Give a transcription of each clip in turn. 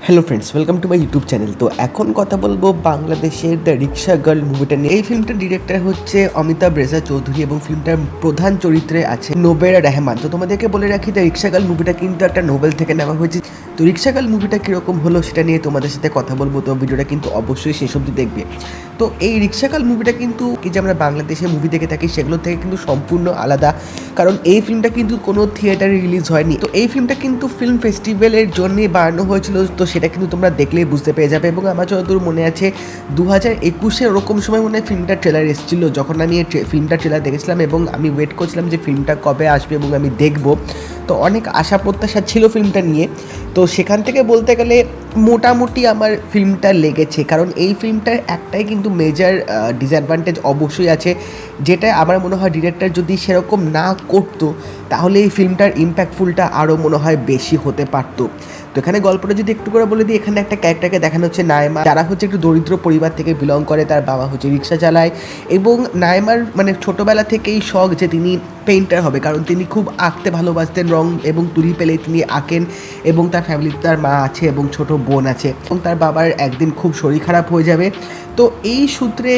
Hello friends, welcome to my YouTube channel. তো এখন কথা বলবো বাংলাদেশের দ্য রিক্সা গার্ল মুভিটা নিয়ে। এই ফিল্মটার ডিরেক্টর হচ্ছে অমিতাভ রেজা চৌধুরী এবং ফিল্মটার প্রধান চরিত্রে আছে নোবেরা রহমান। তো তোমাদেরকে বলে রাখি, দ্য রিক্সা গার্ল মুভিটা কিন্তু একটা নোবেল থেকে নেওয়া হয়েছে। তো রিক্সা গার্ল মুভিটা কীরকম হলো সেটা নিয়ে তোমাদের সাথে কথা বলবো, তো ভিডিওটা কিন্তু অবশ্যই শেষ অবধি দেখবে। তো এই রিক্সা গার্ল মুভিটা কিন্তু কি যে আমরা বাংলাদেশে মুভি দেখে থাকি সেগুলো থেকে কিন্তু সম্পূর্ণ আলাদা, কারণ এই ফিল্মটা কিন্তু কোনো থিয়েটারে রিলিজ হয়নি। তো এই ফিল্মটা কিন্তু ফিল্ম ফেস্টিভ্যালের জন্যই বানানো হয়েছিল, তো সেটা কিন্তু তোমরা দেখলেই বুঝতে পেরে যাবে। এবং আমার যতদূর মনে আছে 2021-এ ওরকম সময় মনে হয় ফিল্মটার ট্রেলার এসেছিলো, যখন আমি ফিল্মটার ট্রেলার দেখেছিলাম এবং আমি ওয়েট করছিলাম যে ফিল্মটা কবে আসবে এবং আমি দেখব। তো অনেক আশা প্রত্যাশা ছিল ফিল্মটা নিয়ে। তো সেখান থেকে বলতে গেলে মোটামুটি আমার ফিল্মটা লেগেছে, কারণ এই ফিল্মটার একটাই কিন্তু মেজর ডিসঅ্যাডভান্টেজ অবশ্যই আছে, যেটা আমার মনে হয় ডিরেক্টর যদি সেরকম না করতো তাহলে এই ফিল্মটার ইম্প্যাক্টফুলটা আরও মনে হয় বেশি হতে পারতো। তো এখানে গল্পটা যদি একটু করে বলে দিই, এখানে একটা ক্যারেক্টারকে দেখানো হচ্ছে নায়মা, যারা হচ্ছে একটু দরিদ্র পরিবার থেকে বিলং করে। তার বাবা হচ্ছে রিক্সা চালায় এবং নায়মার মানে ছোটোবেলা থেকেই শখ যে তিনি পেইন্টার হবে, কারণ তিনি খুব আঁকতে ভালোবাসতেন, রং এবং তুলি পেলে তিনি আঁকেন। এবং তার ফ্যামিলিতে তার মা আছে এবং ছোট বোন আছে, এবং তার বাবার একদিন খুব শরীর খারাপ হয়ে যাবে। তো এই সূত্রে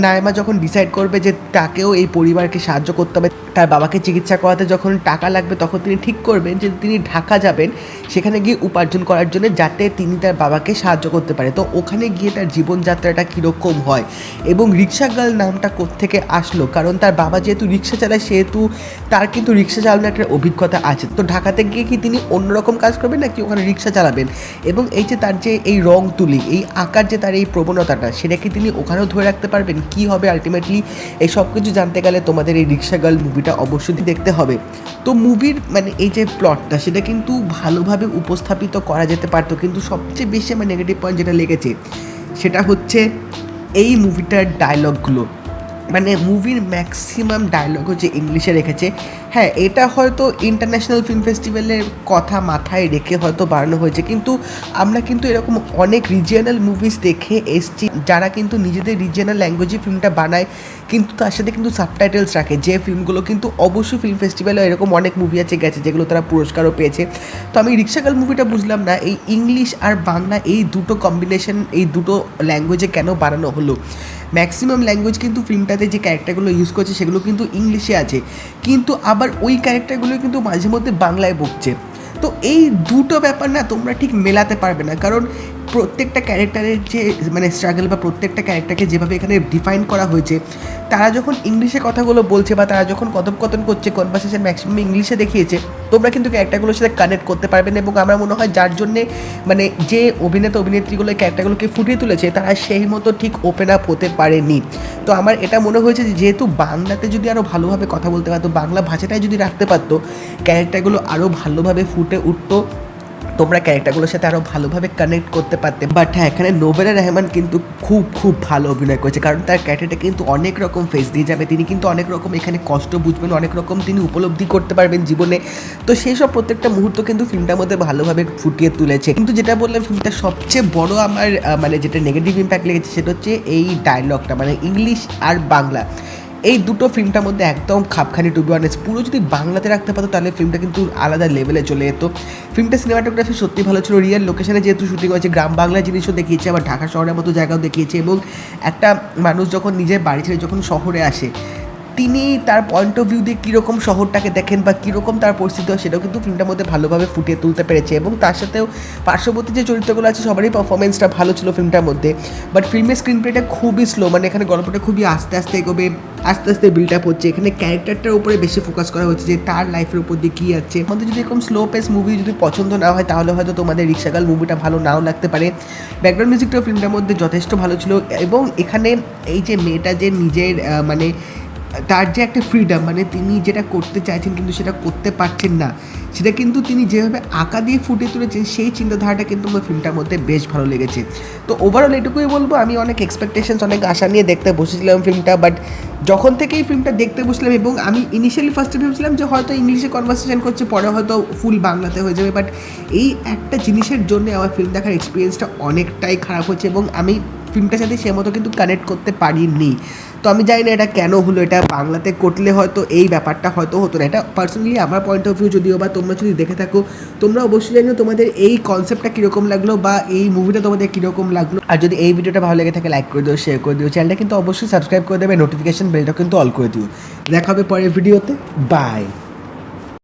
নায়মা যখন ডিসাইড করবে যে তাকেও এই পরিবারকে সাহায্য করতে হবে, তার বাবাকে চিকিৎসা করাতে যখন টাকা লাগবে তখন তিনি ঠিক করবেন যে তিনি ঢাকা যাবেন সেখানে গিয়ে উপার্জন করার জন্য, যাতে তিনি তার বাবাকে সাহায্য করতে পারে। তো ওখানে গিয়ে তার জীবনযাত্রাটা কীরকম হয় এবং রিক্সা গার্ল নামটা কোত্থেকে আসলো, কারণ তার বাবা যেহেতু রিক্সা চালায় সেহেতু তার কিন্তু রিক্সা চালানোর একটা অভিজ্ঞতা আছে। তো ঢাকাতে গিয়ে কি তিনি অন্যরকম কাজ করবেন নাকি ওখানে রিক্সা চালাবেন, এবং এই যে তার যে এই রং তুলি, এই আঁকার যে তার এই প্রবণতাটা, সেটা কি তিনি ওখানেও ধরে রাখতে পারবেন, কি হবে আলটিমেটলি, এই সব কিছু জানতে গেলে তোমাদের এই রিক্সা গার্ল মুভিটা অবশ্যই দেখতে হবে। তো মুভির মানে এই যে প্লটটা সেটা কিন্তু ভালোভাবে উপস্থাপিত করা যেতে পারতো, কিন্তু সবচেয়ে বেশি আমার নেগেটিভ পয়েন্ট যেটা লেগেছে সেটা হচ্ছে এই মুভিটার ডায়লগগুলো। মানে মুভির ম্যাক্সিমাম ডায়লগ হচ্ছে ইংলিশে রেখেছে। হ্যাঁ, এটা হয়তো ইন্টারন্যাশনাল ফিল্ম ফেস্টিভ্যালের কথা মাথায় রেখে হয়তো বানানো হয়েছে, কিন্তু আমরা কিন্তু এরকম অনেক রিজিয়নাল মুভিজ দেখে এসছি যারা কিন্তু নিজেদের রিজিয়নাল ল্যাঙ্গুয়েজে ফিল্মটা বানায়, কিন্তু তার সাথে কিন্তু সাবটাইটেলস রাখে, যে ফিল্মগুলো কিন্তু অবশ্যই ফিল্ম ফেস্টিভ্যালে এরকম অনেক মুভি আছে গেছে যেগুলো তারা পুরস্কারও পেয়েছে। তো আমি রিক্সা গার্ল মুভিটা বুঝলাম না এই ইংলিশ আর বাংলা এই দুটো কম্বিনেশন, এই দুটো ল্যাঙ্গুয়েজে কেন বানানো হলো। ম্যাক্সিমাম ল্যাঙ্গুয়েজ কিন্তু ফিল্মটাতে যে ক্যারেক্টারগুলো ইউজ করছে সেগুলো কিন্তু ইংলিশে আছে, কিন্তু আবার ওই ক্যারেক্টারগুলো কিন্তু মাঝে মধ্যে বাংলায় বকছে। তো এই দুটো ব্যাপার না তোমরা ঠিক মেলাতে পারবে না, কারণ প্রত্যেকটা ক্যারেক্টারের যে মানে স্ট্রাগল বা প্রত্যেকটা ক্যারেক্টারকে যেভাবে এখানে ডিফাইন করা হয়েছে, তারা যখন ইংলিশে কথাগুলো বলছে বা তারা যখন কথোপকথন করছে, কনভারসেশন ম্যাক্সিমাম ইংলিশে দেখিয়েছে, তোমরা কিন্তু ক্যারেক্টারগুলোর সাথে কানেক্ট করতে পারবে না। এবং আমার মনে হয় যার জন্যে মানে যে অভিনেতা অভিনেত্রীগুলো ক্যারেক্টারগুলোকে ফুটিয়ে তুলেছে তারা সেই মতো ঠিক ওপেন আপ হতে পারেনি। তো আমার এটা মনে হয়েছে যে যেহেতু বাংলাতে যদি আরও ভালোভাবে কথা বলতে পারতো, বাংলা ভাষাটাই যদি রাখতে পারতো, ক্যারেক্টারগুলো আরও ভালোভাবে ফুটে উঠতো, তোমরা ক্যারেক্টারগুলোর সাথে আরও ভালোভাবে কানেক্ট করতে পারতে। বাট হ্যাঁ, এখানে নোবেরা রহমান কিন্তু খুব খুব ভালো অভিনয় করেছে, কারণ তার ক্যারেক্টারটা কিন্তু অনেক রকম ফেস দিয়ে যাবে, তিনি কিন্তু অনেক রকম এখানে কষ্ট বুঝবেন, অনেক রকম তিনি উপলব্ধি করতে পারবেন জীবনে। তো সেই সব প্রত্যেকটা মুহূর্ত কিন্তু ফিল্মটার মধ্যে ভালোভাবে ফুটিয়ে তুলেছে। কিন্তু যেটা বললাম, ফিল্মটা সবচেয়ে বড় আমার মানে যেটা নেগেটিভ ইম্প্যাক্ট লেগেছে সেটা হচ্ছে এই ডায়লগটা, মানে ইংলিশ আর বাংলা এই দুটো ফিল্মটার মধ্যে একদম খাপখানি। টু বি অনেস্ট, পুরো যদি বাংলাতে রাখতে পারতো তাহলে ফিল্মটা কিন্তু আলাদা লেভেলে চলে যেত। ফিল্মটা সিনেমাটোগ্রাফি সত্যি ভালো ছিল, রিয়েল লোকেশনে যেহেতু শুটিং হয়েছে, গ্রাম বাংলা জিনিসও দেখিয়েছে, আবার ঢাকা শহরের মতো জায়গাও দেখিয়েছে। এবং একটা মানুষ যখন নিজের বাড়ি ছেড়ে যখন শহরে আসে, তিনি তার পয়েন্ট অফ ভিউ দিয়ে কীরকম শহরটাকে দেখেন বা কীরকম তার পরিস্থিতি হয়, সেটাও কিন্তু ফিল্মটার মধ্যে ভালোভাবে ফুটিয়ে তুলতে পেরেছে। এবং তার সাথেও পার্শ্ববর্তী যে চরিত্রগুলো আছে সবারই পারফরমেন্সটা ভালো ছিল ফিল্মটার মধ্যে। বাট ফিল্মের স্ক্রিন প্লেটা খুবই স্লো, মানে এখানে গল্পটা খুবই আস্তে আস্তে এগোবে, আস্তে আস্তে বিল্ড আপ হচ্ছে। এখানে ক্যারেক্টারটার উপরে বেশি ফোকাস করা হচ্ছে যে তার লাইফের উপর দিয়ে কী আছে। আমাদের যদি এরকম স্লো পেস মুভি যদি পছন্দ না হয় তাহলে হয়তো তোমাদের রিক্সা গার্ল মুভিটা ভালো নাও লাগতে পারে। ব্যাকগ্রাউন্ড মিউজিকটাও ফিল্মটার মধ্যে যথেষ্ট ভালো ছিল। এবং এখানে এই যে মেয়েটা যে নিজের মানে তার যে একটা ফ্রিডম, মানে তিনি যেটা করতে চাইছেন কিন্তু সেটা করতে পারছেন না, সেটা কিন্তু তিনি যেভাবে আঁকা দিয়ে ফুটিয়ে তুলেছেন সেই চিন্তাধারাটা কিন্তু আমার ফিল্মটার মধ্যে বেশ ভালো লেগেছে। তো ওভারঅল এটুকুই বলবো, আমি অনেক এক্সপেকটেশনস অনেক আশা নিয়ে দেখতে বসেছিলাম ফিল্মটা। বাট যখন থেকে এই ফিল্মটা দেখতে বসলাম, এবং আমি ইনিশিয়ালি ফার্স্টে ভেবেছিলাম যে হয়তো ইংলিশে কনভারসেশন করছে, পরে হয়তো ফুল বাংলাতে হয়ে যাবে, বাট এই একটা জিনিসের জন্য আমার ফিল্ম দেখার এক্সপিরিয়েন্সটা অনেকটাই খারাপ হচ্ছে। এবং আমি ফিল্মটার সাথে সে মতো কিন্তু কানেক্ট করতে পারিনি। তো আমি জানি না এটা কেন হলো, এটা বাংলাতে করলে হয়তো এই ব্যাপারটা হয়তো হতো না। এটা পার্সোনালি আমার পয়েন্ট অফ ভিউ, যদিও বা তোমরা যদি দেখে থাকো তোমরা অবশ্যই জানিও তোমাদের এই কনসেপ্টটা কীরকম লাগলো বা এই মুভিটা তোমাদের কীরকম লাগলো। আর যদি এই ভিডিওটা ভালো লেগে থাকে লাইক করে দিও, শেয়ার করে দিও, চ্যানেলটা কিন্তু অবশ্যই সাবস্ক্রাইব করে দেবে, নোটিফিকেশন বেলটা কিন্তু অল করে দিও। দেখা হবে পরের ভিডিওতে, বাই।